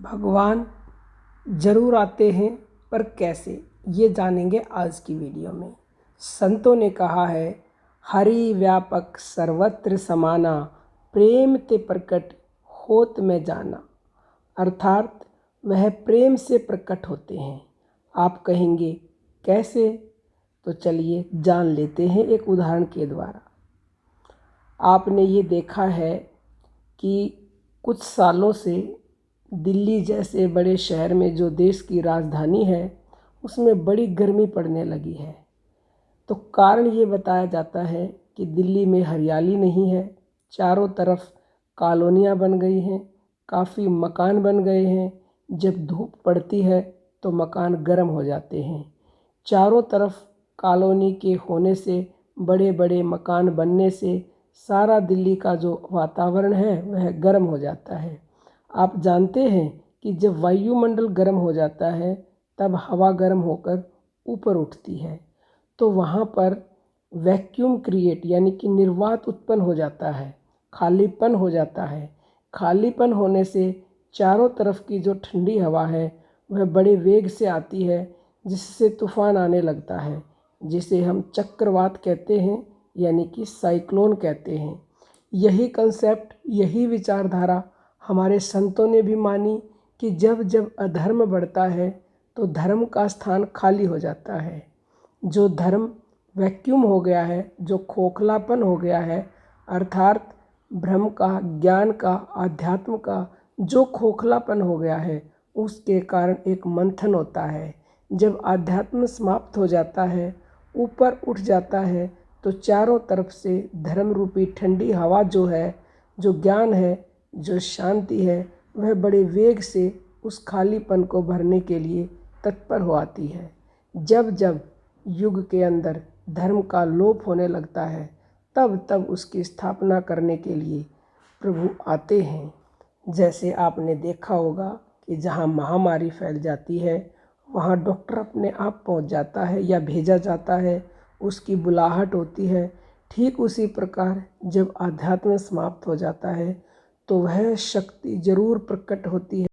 भगवान जरूर आते हैं, पर कैसे, ये जानेंगे आज की वीडियो में। संतों ने कहा है, हरि व्यापक सर्वत्र समाना, प्रेम ते प्रकट होत में जाना। अर्थात वह प्रेम से प्रकट होते हैं। आप कहेंगे कैसे? तो चलिए जान लेते हैं एक उदाहरण के द्वारा। आपने ये देखा है कि कुछ सालों से दिल्ली जैसे बड़े शहर में, जो देश की राजधानी है, उसमें बड़ी गर्मी पड़ने लगी है। तो कारण ये बताया जाता है कि दिल्ली में हरियाली नहीं है, चारों तरफ कॉलोनियाँ बन गई हैं, काफ़ी मकान बन गए हैं। जब धूप पड़ती है तो मकान गर्म हो जाते हैं। चारों तरफ कॉलोनी के होने से, बड़े बड़े मकान बनने से सारा दिल्ली का जो वातावरण है वह गर्म हो जाता है। आप जानते हैं कि जब वायुमंडल गर्म हो जाता है तब हवा गर्म होकर ऊपर उठती है, तो वहाँ पर वैक्यूम क्रिएट यानी कि निर्वात उत्पन्न हो जाता है, खालीपन हो जाता है। खालीपन होने से चारों तरफ की जो ठंडी हवा है वह बड़े वेग से आती है, जिससे तूफान आने लगता है, जिसे हम चक्रवात कहते हैं यानी कि साइक्लोन कहते हैं। यही कंसेप्ट, यही विचारधारा हमारे संतों ने भी मानी कि जब जब अधर्म बढ़ता है तो धर्म का स्थान खाली हो जाता है। जो धर्म वैक्यूम हो गया है, जो खोखलापन हो गया है, अर्थात भ्रम का, ज्ञान का, आध्यात्म का जो खोखलापन हो गया है, उसके कारण एक मंथन होता है। जब आध्यात्म समाप्त हो जाता है, ऊपर उठ जाता है, तो चारों तरफ से धर्म रूपी ठंडी हवा जो है, जो ज्ञान है, जो शांति है, वह बड़े वेग से उस खालीपन को भरने के लिए तत्पर हो आती है। जब जब युग के अंदर धर्म का लोप होने लगता है, तब तब उसकी स्थापना करने के लिए प्रभु आते हैं। जैसे आपने देखा होगा कि जहाँ महामारी फैल जाती है वहाँ डॉक्टर अपने आप पहुँच जाता है या भेजा जाता है, उसकी बुलाहट होती है। ठीक उसी प्रकार जब आध्यात्म समाप्त हो जाता है तो वह शक्ति जरूर प्रकट होती है।